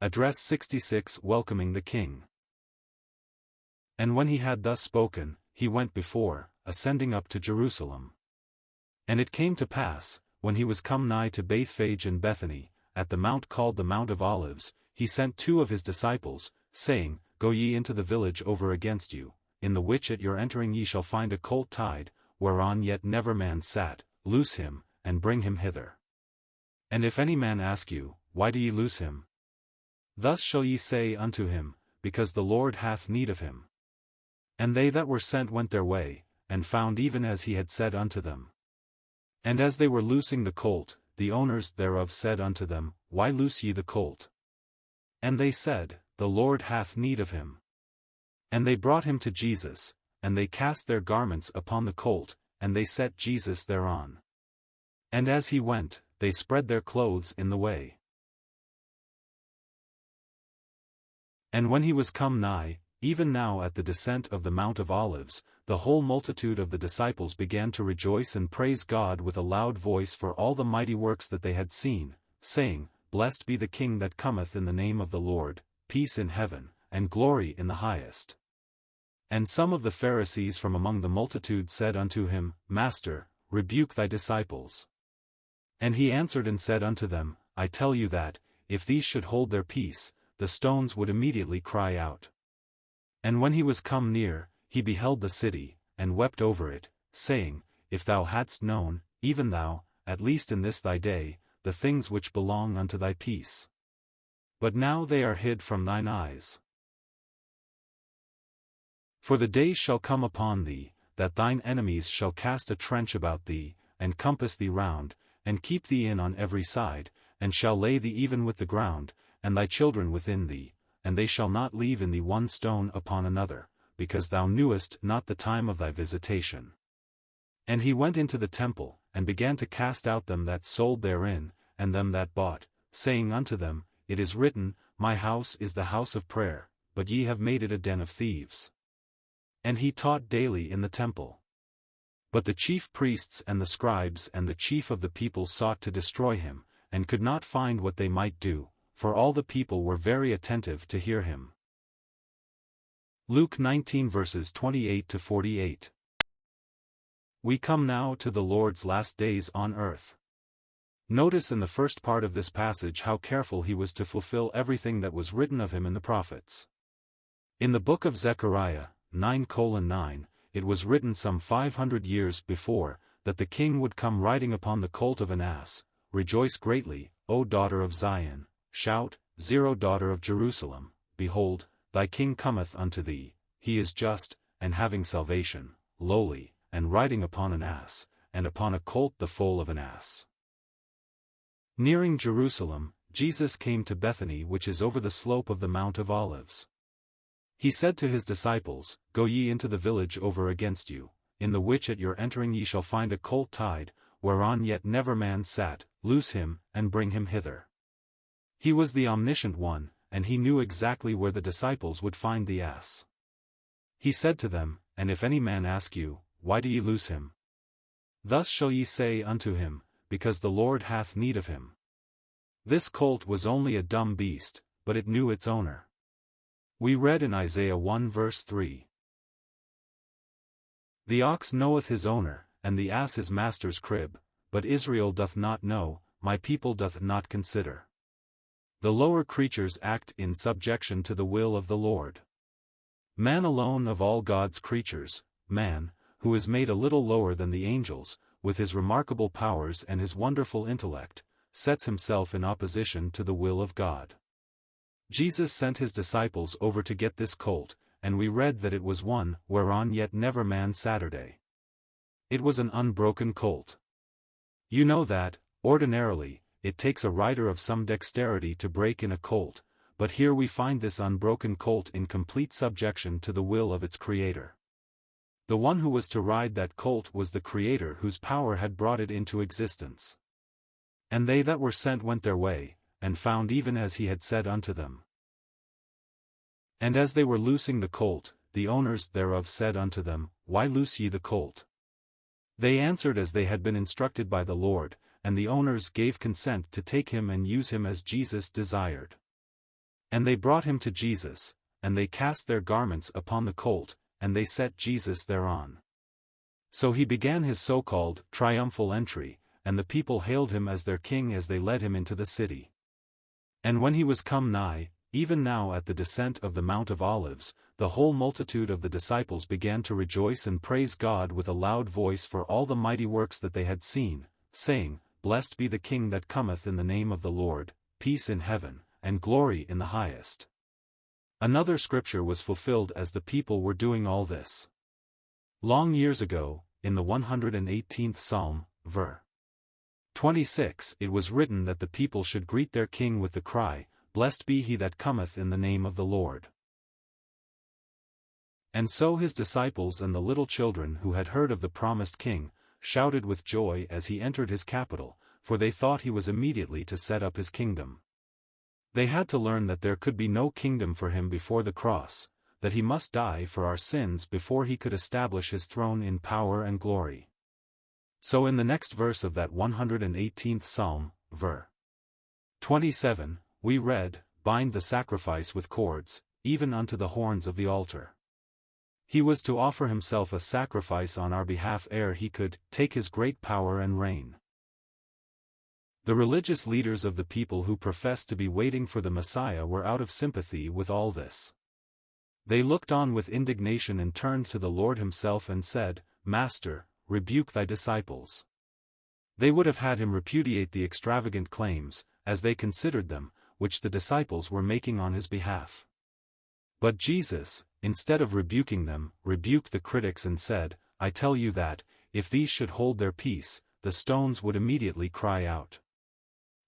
Address 66 Welcoming the King. And when he had thus spoken, he went before, ascending up to Jerusalem. And it came to pass, when he was come nigh to Bethphage and Bethany, at the mount called the Mount of Olives, he sent 2 of his disciples, saying, Go ye into the village over against you, in the which at your entering ye shall find a colt tied, whereon yet never man sat, loose him, and bring him hither. And if any man ask you, Why do ye loose him? Thus shall ye say unto him, Because the Lord hath need of him. And they that were sent went their way, and found even as he had said unto them. And as they were loosing the colt, the owners thereof said unto them, Why loose ye the colt? And they said, The Lord hath need of him. And they brought him to Jesus, and they cast their garments upon the colt, and they set Jesus thereon. And as he went, they spread their clothes in the way. And when he was come nigh, even now at the descent of the Mount of Olives, the whole multitude of the disciples began to rejoice and praise God with a loud voice for all the mighty works that they had seen, saying, Blessed be the King that cometh in the name of the Lord, peace in heaven, and glory in the highest. And some of the Pharisees from among the multitude said unto him, Master, rebuke thy disciples. And he answered and said unto them, I tell you that, if these should hold their peace, the stones would immediately cry out. And when he was come near, he beheld the city, and wept over it, saying, If thou hadst known, even thou, at least in this thy day, the things which belong unto thy peace. But now they are hid from thine eyes. For the day shall come upon thee, that thine enemies shall cast a trench about thee, and compass thee round, and keep thee in on every side, and shall lay thee even with the ground, and thy children within thee, and they shall not leave in thee one stone upon another, because thou knewest not the time of thy visitation. And he went into the temple, and began to cast out them that sold therein, and them that bought, saying unto them, It is written, My house is the house of prayer, but ye have made it a den of thieves. And he taught daily in the temple. But the chief priests and the scribes and the chief of the people sought to destroy him, and could not find what they might do, for all the people were very attentive to hear him. Luke 19 verses 28 to 48. We come now to the Lord's last days on earth. Notice in the first part of this passage how careful he was to fulfill everything that was written of him in the prophets. In the book of Zechariah, 9:9, it was written some 500 years before, that the king would come riding upon the colt of an ass. Rejoice greatly, O daughter of Zion, shout, Zero daughter of Jerusalem, behold, thy king cometh unto thee, he is just, and having salvation, lowly, and riding upon an ass, and upon a colt the foal of an ass. Nearing Jerusalem, Jesus came to Bethany, which is over the slope of the Mount of Olives. He said to his disciples, Go ye into the village over against you, in the which at your entering ye shall find a colt tied, whereon yet never man sat, loose him, and bring him hither. He was the omniscient one, and he knew exactly where the disciples would find the ass. He said to them, And if any man ask you, Why do ye loose him? Thus shall ye say unto him, Because the Lord hath need of him. This colt was only a dumb beast, but it knew its owner. We read in Isaiah 1 verse 3. The ox knoweth his owner, and the ass his master's crib, but Israel doth not know, my people doth not consider. The lower creatures act in subjection to the will of the Lord. Man alone of all God's creatures, man, who is made a little lower than the angels, with his remarkable powers and his wonderful intellect, sets himself in opposition to the will of God. Jesus sent his disciples over to get this colt, and we read that it was one whereon yet never man Saturday. It was an unbroken colt. You know that, ordinarily, it takes a rider of some dexterity to break in a colt, but here we find this unbroken colt in complete subjection to the will of its creator. The one who was to ride that colt was the Creator whose power had brought it into existence. And they that were sent went their way, and found even as he had said unto them. And as they were loosing the colt, the owners thereof said unto them, Why loose ye the colt? They answered as they had been instructed by the Lord, and the owners gave consent to take him and use him as Jesus desired. And they brought him to Jesus, and they cast their garments upon the colt, and they set Jesus thereon. So he began his so-called triumphal entry, and the people hailed him as their king as they led him into the city. And when he was come nigh, even now at the descent of the Mount of Olives, the whole multitude of the disciples began to rejoice and praise God with a loud voice for all the mighty works that they had seen, saying, Blessed be the King that cometh in the name of the Lord, peace in heaven, and glory in the highest. Another scripture was fulfilled as the people were doing all this. Long years ago, in the 118th Psalm, ver. 26, it was written that the people should greet their king with the cry, Blessed be he that cometh in the name of the Lord. And so his disciples and the little children who had heard of the promised king, shouted with joy as he entered his capital, for they thought he was immediately to set up his kingdom. They had to learn that there could be no kingdom for him before the cross, that he must die for our sins before he could establish his throne in power and glory. So in the next verse of that 118th Psalm, ver. 27, we read, Bind the sacrifice with cords, even unto the horns of the altar. He was to offer himself a sacrifice on our behalf ere he could take his great power and reign. The religious leaders of the people who professed to be waiting for the Messiah were out of sympathy with all this. They looked on with indignation and turned to the Lord himself and said, Master, rebuke thy disciples. They would have had him repudiate the extravagant claims, as they considered them, which the disciples were making on his behalf. But Jesus, instead of rebuking them, rebuked the critics and said, I tell you that, if these should hold their peace, the stones would immediately cry out.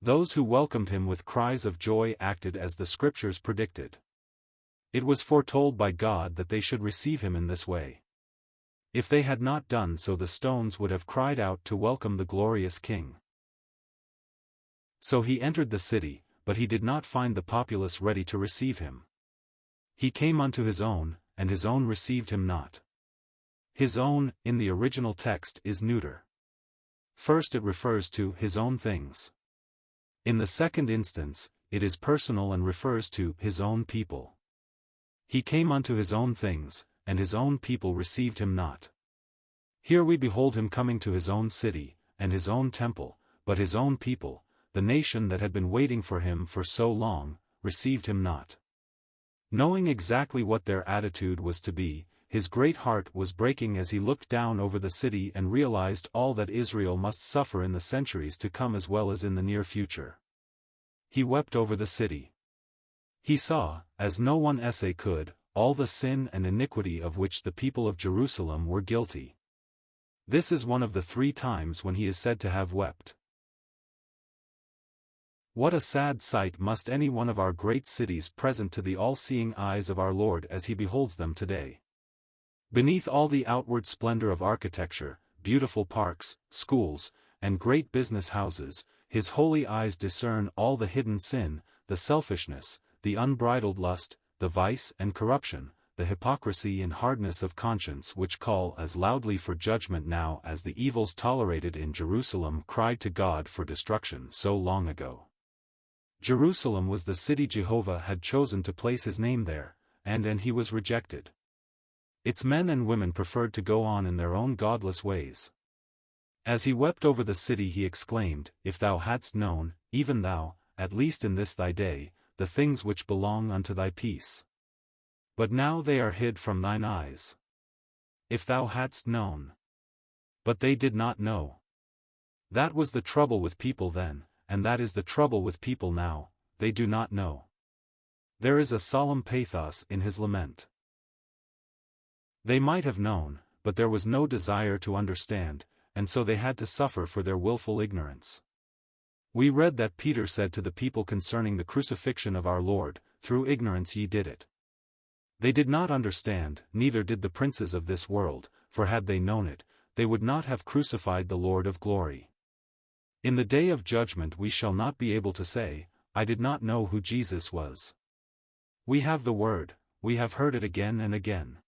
Those who welcomed him with cries of joy acted as the scriptures predicted. It was foretold by God that they should receive him in this way. If they had not done so, the stones would have cried out to welcome the glorious King. So he entered the city, but he did not find the populace ready to receive him. He came unto his own, and his own received him not. His own, in the original text, is neuter. First it refers to his own things. In the second instance, it is personal and refers to his own people. He came unto his own things, and his own people received him not. Here we behold him coming to his own city, and his own temple, but his own people, the nation that had been waiting for him for so long, received him not. Knowing exactly what their attitude was to be, his great heart was breaking as he looked down over the city and realized all that Israel must suffer in the centuries to come as well as in the near future. He wept over the city. He saw, as no one essay could, all the sin and iniquity of which the people of Jerusalem were guilty. This is one of the 3 times when he is said to have wept. What a sad sight must any one of our great cities present to the all-seeing eyes of our Lord as he beholds them today. Beneath all the outward splendor of architecture, beautiful parks, schools, and great business houses, his holy eyes discern all the hidden sin, the selfishness, the unbridled lust, the vice and corruption, the hypocrisy and hardness of conscience which call as loudly for judgment now as the evils tolerated in Jerusalem cried to God for destruction so long ago. Jerusalem was the city Jehovah had chosen to place his name there, and he was rejected. Its men and women preferred to go on in their own godless ways. As he wept over the city he exclaimed, If thou hadst known, even thou, at least in this thy day, the things which belong unto thy peace. But now they are hid from thine eyes. If thou hadst known. But they did not know. That was the trouble with people then, and that is the trouble with people now, they do not know. There is a solemn pathos in his lament. They might have known, but there was no desire to understand, and so they had to suffer for their willful ignorance. We read that Peter said to the people concerning the crucifixion of our Lord, Through ignorance ye did it. They did not understand, neither did the princes of this world, for had they known it, they would not have crucified the Lord of glory. In the day of judgment we shall not be able to say, I did not know who Jesus was. We have the word, we have heard it again and again.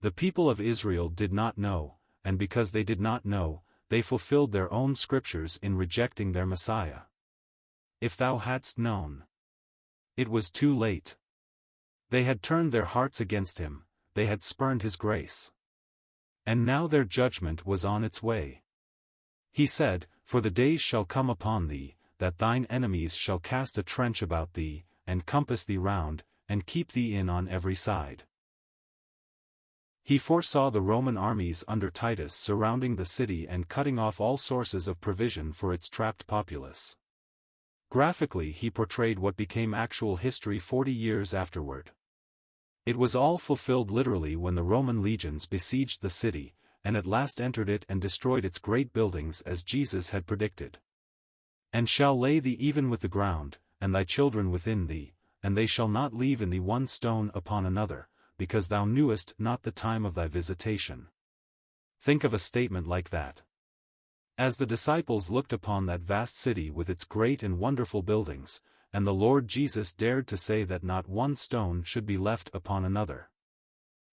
The people of Israel did not know, and because they did not know, they fulfilled their own scriptures in rejecting their Messiah. If thou hadst known. It was too late. They had turned their hearts against him, they had spurned his grace. And now their judgment was on its way. He said, "For the days shall come upon thee, that thine enemies shall cast a trench about thee, and compass thee round, and keep thee in on every side." He foresaw the Roman armies under Titus surrounding the city and cutting off all sources of provision for its trapped populace. Graphically he portrayed what became actual history 40 years afterward. It was all fulfilled literally when the Roman legions besieged the city, and at last entered it and destroyed its great buildings as Jesus had predicted. "And shall lay thee even with the ground, and thy children within thee, and they shall not leave in thee one stone upon another, because thou knewest not the time of thy visitation." Think of a statement like that. As the disciples looked upon that vast city with its great and wonderful buildings, and the Lord Jesus dared to say that not one stone should be left upon another.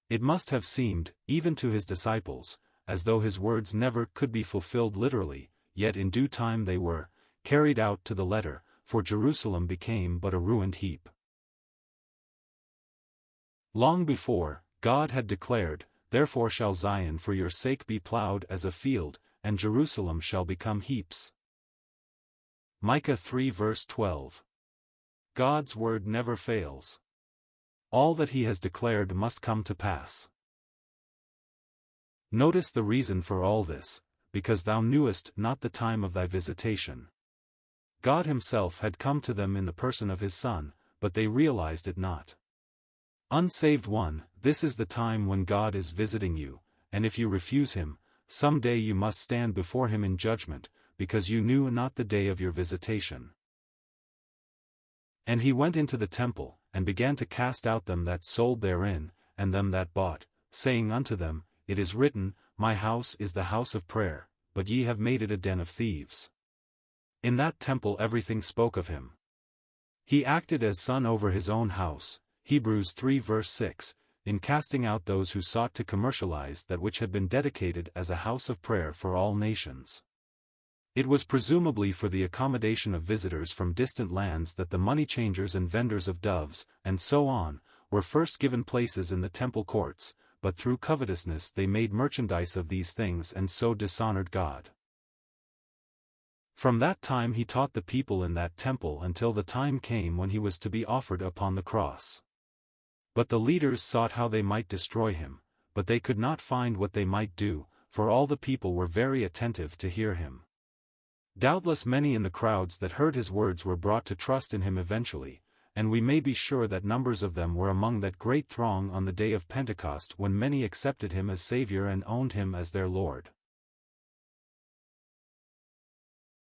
It must have seemed, even to his disciples, as though his words never could be fulfilled literally, yet in due time they were, carried out to the letter, for Jerusalem became but a ruined heap. Long before, God had declared, "Therefore shall Zion for your sake be plowed as a field, and Jerusalem shall become heaps." Micah 3 verse 12. God's word never fails. All that he has declared must come to pass. Notice the reason for all this, because thou knewest not the time of thy visitation. God himself had come to them in the person of his Son, but they realized it not. Unsaved one, this is the time when God is visiting you, and if you refuse him, some day you must stand before him in judgment, because you knew not the day of your visitation. "And he went into the temple, and began to cast out them that sold therein, and them that bought, saying unto them, It is written, My house is the house of prayer, but ye have made it a den of thieves." In that temple everything spoke of him. He acted as son over his own house, Hebrews 3 verse 6, in casting out those who sought to commercialize that which had been dedicated as a house of prayer for all nations. It was presumably for the accommodation of visitors from distant lands that the money changers and vendors of doves, and so on, were first given places in the temple courts, but through covetousness they made merchandise of these things and so dishonored God. From that time he taught the people in that temple until the time came when he was to be offered upon the cross. But the leaders sought how they might destroy him, but they could not find what they might do, for all the people were very attentive to hear him. Doubtless many in the crowds that heard his words were brought to trust in him eventually, and we may be sure that numbers of them were among that great throng on the day of Pentecost when many accepted him as Savior and owned him as their Lord.